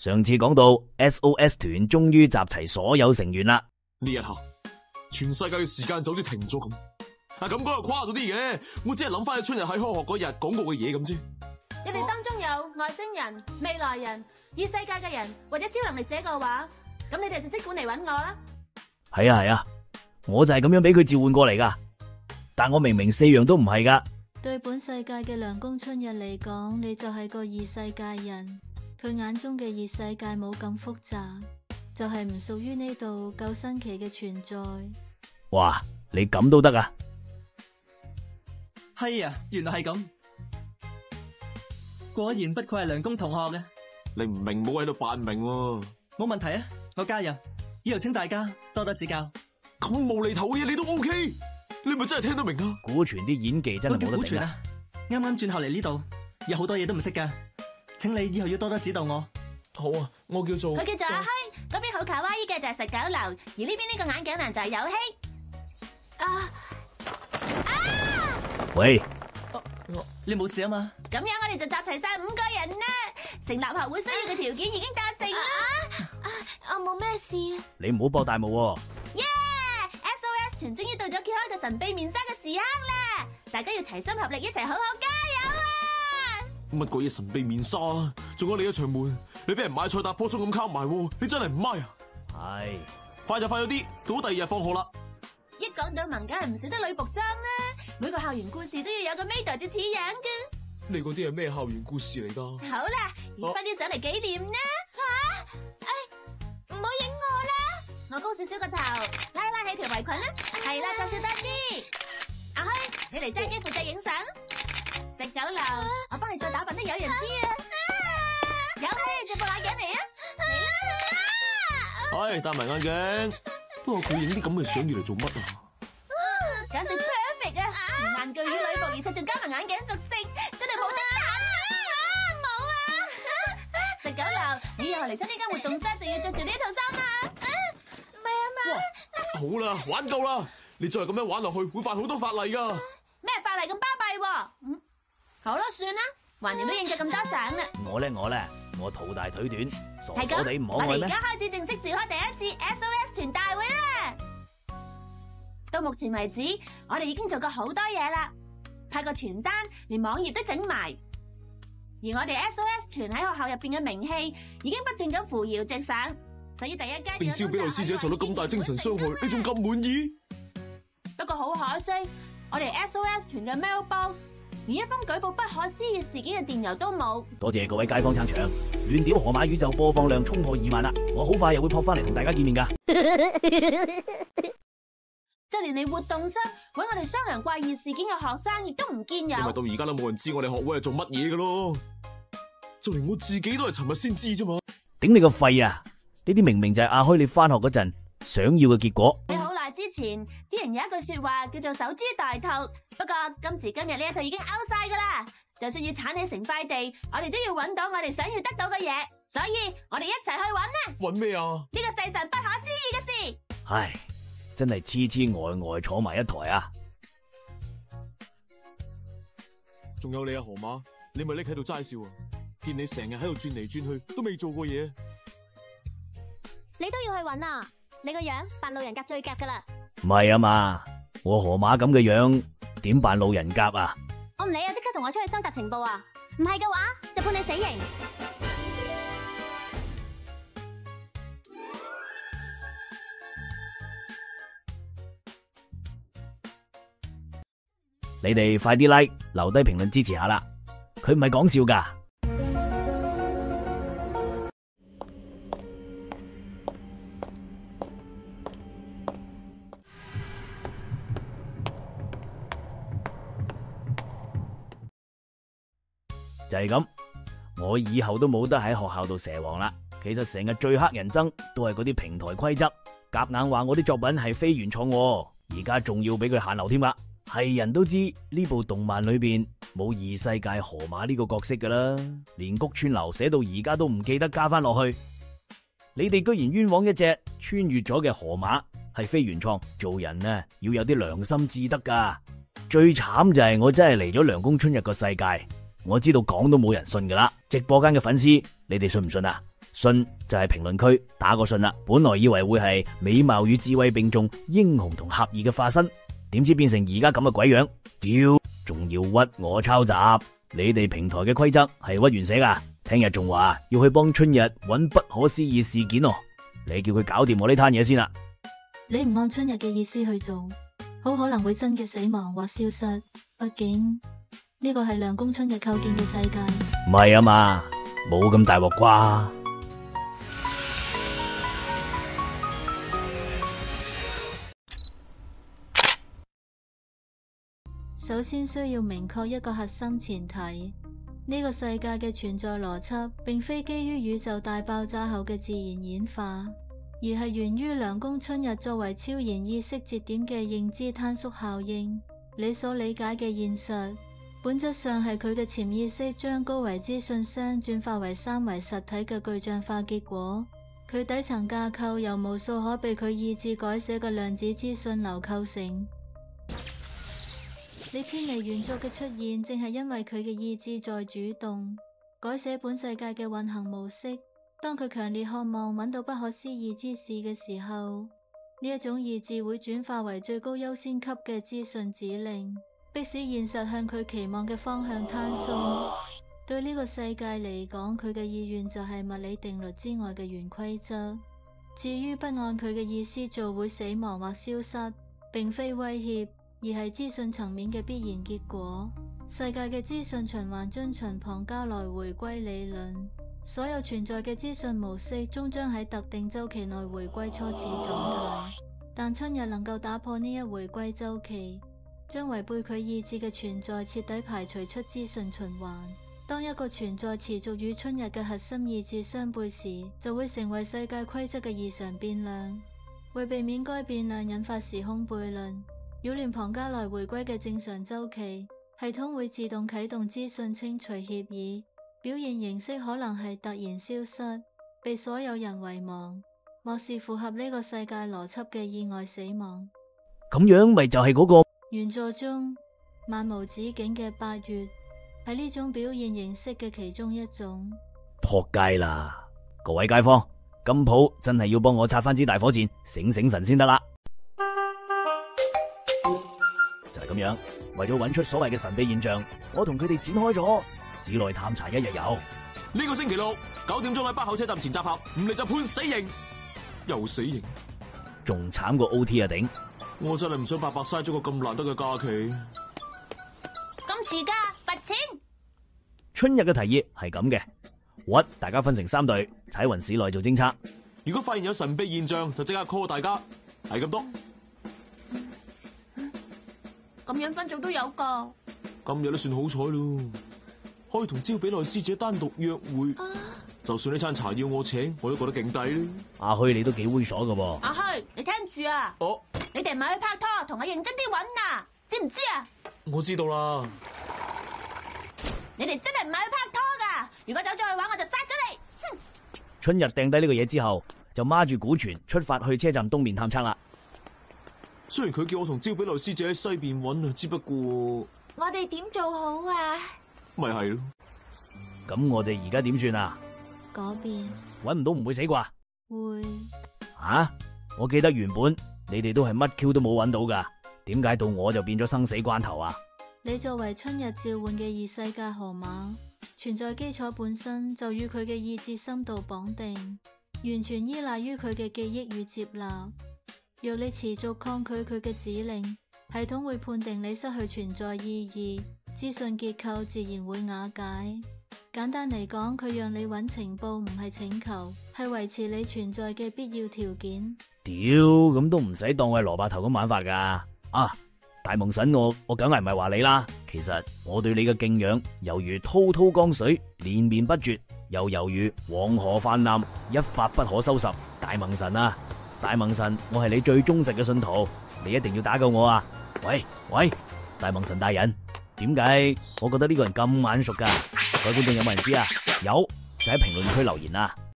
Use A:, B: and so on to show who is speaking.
A: 上次講到 SOS 團終於集齊所有成員啦。
B: 呢一下，全世界嘅時間就好似停咗咁。咁講又誇咗啲嘅，我只係諗翻起春日喺開學嗰日講過嘅嘢咁啫。
C: 你哋當中有外星人、未來人、異世界嘅人或者超能力者嘅話，咁你哋就即管嚟搵我啦。
A: 係啊，我就係咁樣俾佢召喚過嚟噶。但我明明4樣都唔係噶。
D: 對本世界嘅涼宮春日嚟講，你就係個異世界人。佢眼中嘅異世界冇咁複雜，就係唔屬於呢度夠新奇嘅存在。
A: 哇，你咁都得啊？
E: 係啊，原來係咁。果然不愧係涼宮同學嘅。
B: 你唔明冇喺度扮明喎。
E: 冇問題啊，我加入。以後請大家多多指教。
B: 咁無厘頭嘅嘢你都 OK，你咪真係聽得明啊？
A: 古傳啲演技真係冇得頂啊！
E: 啱啱轉後嚟呢度，有好多嘢都唔識噶，請你以後要多多指導我。
B: 好啊，我叫做
C: 佢叫做阿虛，嗰邊好卡哇伊嘅就係食酒樓，而呢邊呢個眼鏡男就係有希。
A: 喂，
E: 你冇事啊嘛？
C: 咁樣我哋就集齊晒5個人啦，成立學會需要嘅條件已經達成啦。
D: 我冇咩事。
A: 你唔好博大霧喎。
C: 耶 ！SOS 團終於到咗揭開個神秘面紗嘅時刻啦，大家要齊心合力，一齊好好加油啊！
B: 乜鬼嘢神秘面紗啊？仲有你嘅場門，你俾人買菜搭波鐘咁靠埋，你真係唔咪啊？
A: 係，
B: 快咗啲，到第2日放學啦。
C: 一講到萌，梗係唔少得女僕裝啦。每個校園故事都要有個 Maid 至似樣嘅。
B: 你嗰啲係咩校園故事嚟噶？
C: 好啦，影翻啲相嚟紀念啦。唔好影我啦！我高少少個頭，拉起條圍裙啦。係啦，再少多啲。阿虛，你嚟揸機負責影相。食酒樓，我幫你再打扮得有人知啊。有希，着副眼鏡嚟啊！嚟啦！
B: 戴埋眼鏡。不過佢影啲咁嘅相要嚟做乜啊？
C: 簡直 perfect 啊！顏巨乳女僕，而且仲加埋眼鏡屬性，真係冇得彈啊！冇啊！食酒樓，你以後嚟親呢間活動室就要着住呢套衫啦。唔係啊嘛？
B: 好啦，玩夠啦！你再係咁樣玩落去，會犯好多法例噶。
C: 咩法例咁巴閉？好啦，算啦，橫掂都影咗咁多相啦。
A: 我咧，我肚大腿短，傻
C: 係
A: 傻地唔可
C: 咁，我哋
A: 愛咩？
C: 而家開始正式召開第1次 SOS 團大會啦！到目前為止，我哋已經做過好多嘢啦，派個傳單，連網頁都整埋。而我哋 SOS 團喺學校入邊嘅名氣已經不斷咁扶搖直上，所以第一階段
B: 邊招俾老師姐受到咁大精神傷害，你仲咁滿意？
C: 不過好可惜，我哋 SOS 團嘅 mailbox 連一封舉報不可思議事件嘅電郵都冇。
A: 多謝各位街坊撐場，亂點河馬宇宙播放量衝破2萬啦！我好快又會撲翻嚟同大家見面噶。
C: 就連嚟活動室搵我哋商量怪異事件嘅學生亦都唔見有。
B: 因為到而家都冇人知我哋學會係做乜嘢噶咯，就連我自己都係尋日先知啫嘛。
A: 頂你個肺啊！呢啲明明就係阿虛你翻學嗰陣想要嘅結果。
C: 喺好耐之前，啲人有一句說話叫做守株待兔，不過今時今日呢一套已經 out 晒噶啦。就算要鏟起成塊地，我哋都要搵到我哋想要得到嘅嘢，所以我哋一齊去搵啦。
B: 搵咩啊？
C: 呢個世上不可思議嘅事。
A: 唉，真係痴痴呆呆坐埋一台啊！
B: 仲有你啊，河馬，你咪匿喺度齋笑啊！見你成日喺度轉嚟轉去，都未做過嘢。
F: 你都要去搵啊！你個樣扮路人甲最夾噶啦。
A: 唔係啊嘛，我河馬咁嘅樣點扮路人甲啊？
F: 我唔理啊，即刻同我出去收集情報啊！唔係嘅話就判你死刑。
A: 你哋快啲 like 留低評論支持下啦！佢唔係講笑噶。就係咁，我以後都冇得喺學校度蛇王啦。其實成日最黑人憎都係嗰啲平台規則，夾硬話我啲作品係非原創，而家仲要俾佢限流添啦。係人都知呢部動漫裏邊冇異世界河馬呢個角色噶啦，連谷川流寫到而家都唔記得加翻落去。你哋居然冤枉一隻穿越咗嘅河馬係非原創，做人呢要有啲良心至得噶。最慘就係我真係嚟咗涼宮春日個世界，我知道講都冇人信噶啦。直播間嘅粉絲，你哋信唔信啊？信就係評論區打個信啦。本來以為會係美貌與智慧並重、英雄同俠義嘅化身，點知變成而家咁嘅鬼樣，屌，仲要屈我抄襲。你哋平台嘅規則係屈原寫噶，聽日仲話要去幫春日揾不可思議事件哦。你叫佢搞掂我呢攤嘢先啦。
D: 你唔按春日嘅意思去做，好可能會真嘅死亡或消失。畢竟呢個係涼宮春日構建嘅世界。
A: 唔係啊嘛，冇咁大鑊啩。
D: 首先需要明確一個核心前提，呢個世界嘅存在邏輯並非基於宇宙大爆炸後嘅自然演化，而係源於涼宮春日作為超然意識節點嘅認知坍縮效應。你所理解嘅現實，本質上係佢嘅潛意識將高維資訊箱轉化為三維實體嘅具象化結果。佢底層架構由無數可被佢意志改寫嘅量子資訊流構成。你偏離原作嘅出現，正係因為佢嘅意志在主動改寫本世界嘅運行模式。當佢強烈渴望揾到不可思議之事嘅時候，呢一種意志會轉化為最高優先級嘅資訊指令，迫使現實向佢期望嘅方向坍縮。對呢個世界嚟講，佢嘅意願就係物理定律之外嘅原規則。至於不按佢嘅意思做會死亡或消失，並非威脅，而係資訊層面嘅必然結果。世界嘅資訊循環遵循龐加萊回歸理論，所有存在嘅資訊模式終將喺特定周期內回歸初始狀態。但春日能夠打破呢一回歸周期，將違背佢意志嘅存在徹底排除出資訊循環。當一個存在持續與春日嘅核心意志相悖時，就會成為世界規則嘅異常變量。為避免該變量引發時空悖論，擾亂龐加萊回歸嘅正常周期，系統會自動啟動資訊清除協議，表現形式可能係突然消失，被所有人遺忘，或是符合呢個世界邏輯嘅意外死亡。
A: 咁樣咪就係嗰個
D: 原作中漫無止境嘅8月，係呢種表現形式嘅其中一種。
A: 撲街啦！各位街坊，金鋪真係要幫我拆翻支大火箭，醒醒神先得啦！就係咁樣，為咗揾出所謂嘅神秘現象，我同佢哋展開咗市內探查一日遊。
B: 呢個星期六9點鐘喺北口車站前集合，唔嚟就判死刑。又死刑，
A: 仲慘過 OT 啊頂！
B: 我真係唔想白白嘥咗個咁難得嘅假期。
C: 咁遲㗎，罰錢。
A: 春日嘅提議係咁嘅，屈大家分成3隊，踩勻市內做偵測。
B: 如果發現有神秘現象，就即刻 call 大家，係咁多。
C: 咁樣分組都有㗎。
B: 今日都算好彩咯，可以同招比奈師姐單獨約會。就算呢餐茶要我請，我都覺得勁抵啦。
A: 阿虛你都幾猥瑣㗎噃。
C: 阿虛，你聽住啊！
B: 哦，
C: 你哋唔係去拍拖，同我認真啲揾啊，知唔知啊？
B: 我知道啦。
C: 你哋真係唔係去拍拖㗎，如果走咗去玩，我就殺咗你！哼！
A: 春日掟低呢個嘢之後，就孖住古泉出發去車站東面探測啦。
B: 雖然佢叫我同招比奈師姐喺西邊揾啊，只不過
C: 我哋點做好啊？
B: 咪係咯。
A: 咁我哋而家點算啊？
D: 嗰邊
A: 揾唔到唔會死啩？
D: 會
A: 啊！我記得原本你哋都係乜 Q 都冇揾到噶，點解到我就變咗生死關頭啊？
D: 你作為春日召喚嘅異世界河馬，存在基礎本身就與佢嘅意志深度綁定，完全依賴於佢嘅記憶與接納。若你持續抗拒佢嘅指令，系統會判定你失去存在意義，資訊結構自然會瓦解。簡單嚟講，佢讓你揾情報唔係請求，係維持你存在嘅必要條件。
A: 屌，咁都唔使當我係蘿蔔頭咁玩法噶。啊，大夢神，我梗係唔係話你啦。其實我對你嘅敬仰，猶如滔滔江水，連綿不絕，又猶如黃河泛濫，一發不可收拾。大夢神啊，大夢神，我係你最忠實嘅信徒，你一定要打救我啊！喂，大夢神大人，點解我覺得呢個人咁眼熟噶？各位觀眾有冇人知啊？有就喺評論區留言啊！